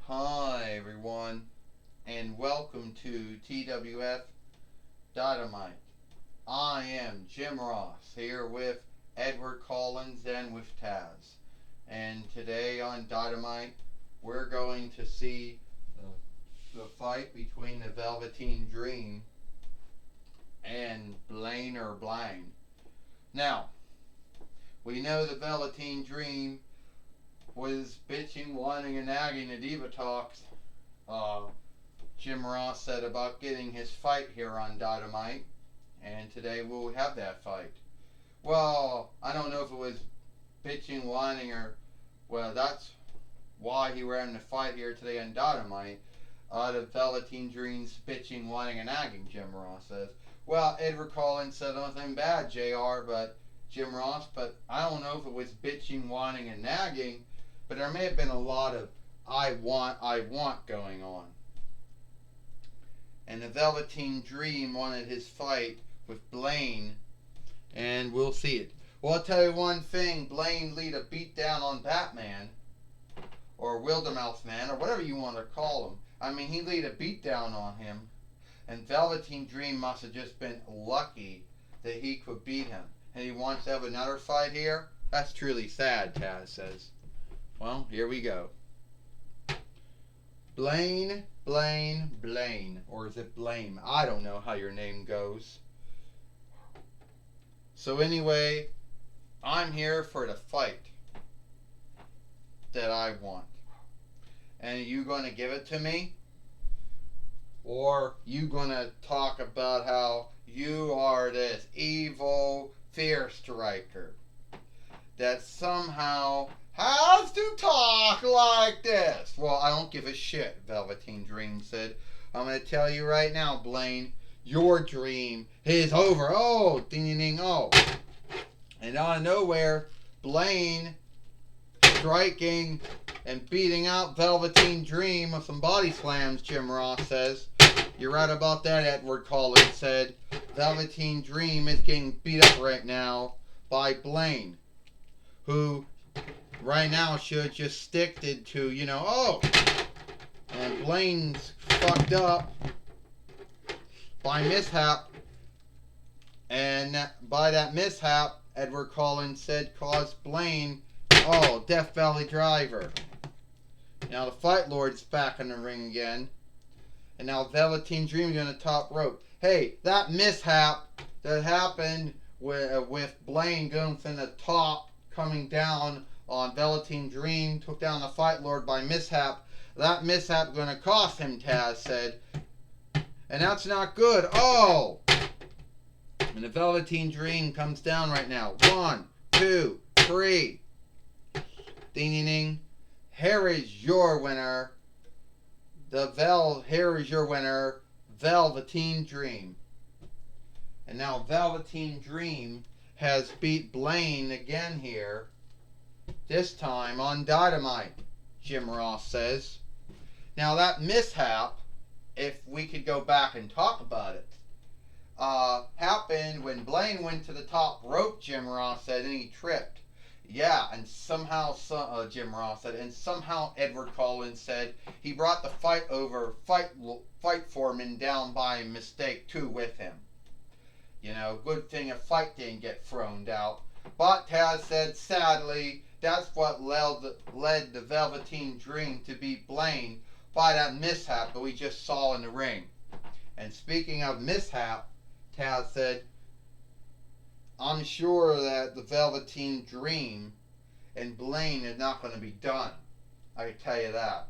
Hi everyone, and welcome to TWF Dynamite. I am Jim Ross here with Edward Collins and with Taz. And today on Dynamite, we're going to see the fight between the Velveteen Dream and Blaine or Blaine. Now, we know the Velveteen Dream was bitching, whining, and nagging at Diva Talks. Jim Ross said about getting his fight here on Dynamite, and today we'll have that fight. Well, I don't know if it was bitching, whining, or well, that's why he ran the fight here today on Dynamite. The Velveteen Dream's bitching, whining, and nagging. Jim Ross says. Well, Edward Collins said nothing bad, Jr. But Jim Ross, but I don't know if it was bitching, whining, and nagging. But there may have been a lot of I want going on. And the Velveteen Dream wanted his fight with Blaine, and we'll see it. Well, I'll tell you one thing, Blaine laid a beat down on Batman, or Wildermouth Man, or whatever you want to call him. I mean, he laid a beat down on him, and Velveteen Dream must have just been lucky that he could beat him. And he wants to have another fight here? That's truly sad, Taz says. Well, here we go. Blaine, or is it Blame? I don't know how your name goes. So anyway, I'm here for the fight that I want. And are you going to give it to me? Or you going to talk about how you are this evil fear striker that somehow has to talk like this? Well, I don't give a shit, Velveteen Dream said. I'm going to tell you right now, Blaine, your dream is over. Oh, ding ding ding, oh. And out of nowhere, Blaine striking and beating out Velveteen Dream with some body slams, Jim Ross says. You're right about that, Edward Collins said. Velveteen Dream is getting beat up right now by Blaine, who right now should just stick it to, and Blaine's fucked up by mishap, and by that mishap, Edward Collins said, caused Blaine, Death Valley Driver. Now the Fight Lord's back in the ring again, and now Velveteen Dream is on the top rope. Hey, that mishap that happened with Blaine going from the top, coming down on Velveteen Dream, took down the Fight Lord by mishap. That mishap going to cost him, Taz said. And that's not good. Oh! And the Velveteen Dream comes down right now. 1, 2, 3. Ding ding ding. Here is your winner. Here is your winner, Velveteen Dream. And now Velveteen Dream has beat Blaine again here. This time on Dynamite, Jim Ross says. Now that mishap, if we could go back and talk about it, happened when Blaine went to the top rope, Jim Ross said, and he tripped. Yeah, and somehow, Jim Ross said, and somehow Edward Collins said he brought the fight foreman down by mistake too with him. Good thing a fight didn't get thrown out. But Taz said, sadly, that's what led the Velveteen Dream to beat Blaine by that mishap that we just saw in the ring. And speaking of mishap, Taz said, I'm sure that the Velveteen Dream and Blaine is not going to be done. I can tell you that,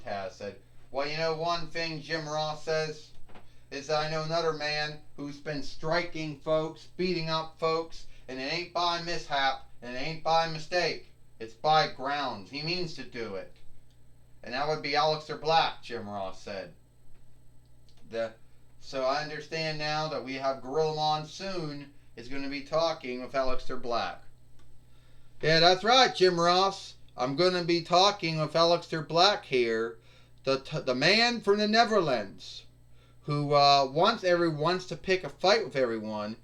Taz said. Well, one thing Jim Ross says is that I know another man who's been striking folks, beating up folks, and it ain't by mishap, and it ain't by mistake. It's by grounds. He means to do it. And that would be Aleister Black, Jim Ross said. So I understand now that we have Gorilla Monsoon is going to be talking with Aleister Black. Yeah, that's right, Jim Ross. I'm going to be talking with Aleister Black here, the man from the Netherlands, who wants to pick a fight with everyone,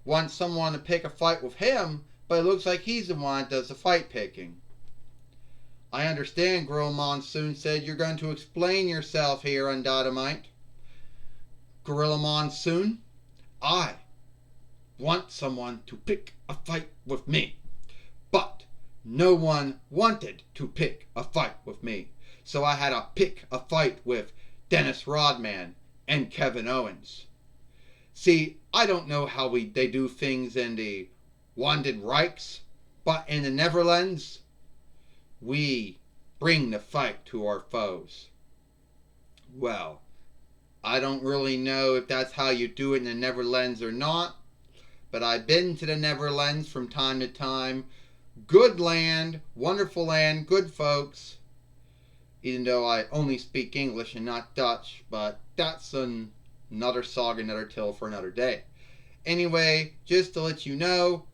wants someone to pick a fight with him, but it looks like he's the one that does the fight picking. I understand, Gorilla Monsoon said you're going to explain yourself here on Dynamite. Gorilla Monsoon, I want someone to pick a fight with me. But no one wanted to pick a fight with me. So I had to pick a fight with Dennis Rodman and Kevin Owens. See, I don't know how they do things in the Wanted Reichs, but in the Netherlands, we bring the fight to our foes. Well, I don't really know if that's how you do it in the Netherlands or not, but I've been to the Netherlands from time to time. Good land, wonderful land, good folks. Even though I only speak English and not Dutch, but that's another saga, another tale for another day. Anyway, just to let you know,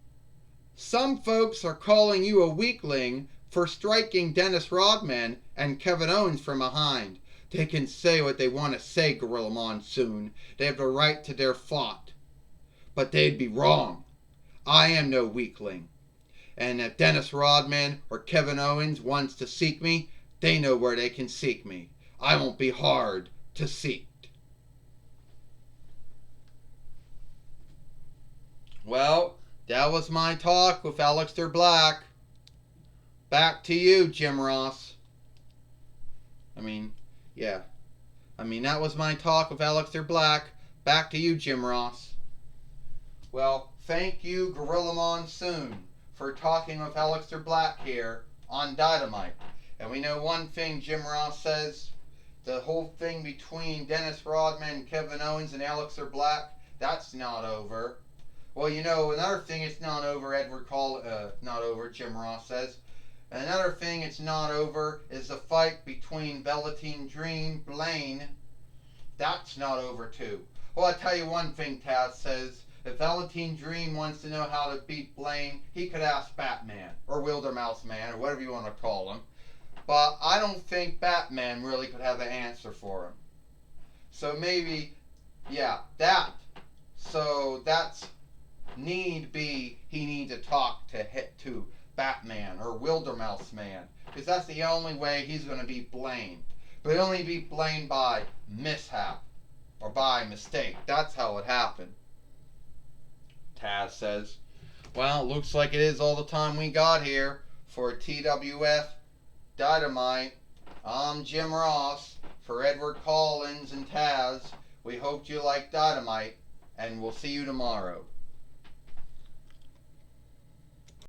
some folks are calling you a weakling for striking Dennis Rodman and Kevin Owens from behind. They can say what they want to say, Gorilla Monsoon. They have the right to their thought. But they'd be wrong. I am no weakling. And if Dennis Rodman or Kevin Owens wants to seek me, they know where they can seek me. I won't be hard to seek. Well, that was my talk with Aleister Black. Back to you, Jim Ross. That was my talk with Aleister Black. Back to you, Jim Ross. Well, thank you, Gorilla Monsoon, for talking with Aleister Black here on Dynamite. And we know one thing Jim Ross says, the whole thing between Dennis Rodman, Kevin Owens, and Aleister Black, that's not over. Well, another thing it's not over, not over, Jim Ross says. Another thing it's not over is the fight between Velveteen Dream, Blaine. That's not over too. Well, I'll tell you one thing, Taz says. If Velveteen Dream wants to know how to beat Blaine, he could ask Batman, or Wildermouse Man, or whatever you want to call him. But I don't think Batman really could have an answer for him. So maybe, that's he needs to talk to Batman or Wildermouse Man, because that's the only way he's going to be blamed. But he'll only be blamed by mishap or by mistake. That's how it happened. Taz says, well, looks like it is all the time we got here for TWF Dynamite. I'm Jim Ross for Edward Collins and Taz. We hope you like Dynamite, and we'll see you tomorrow.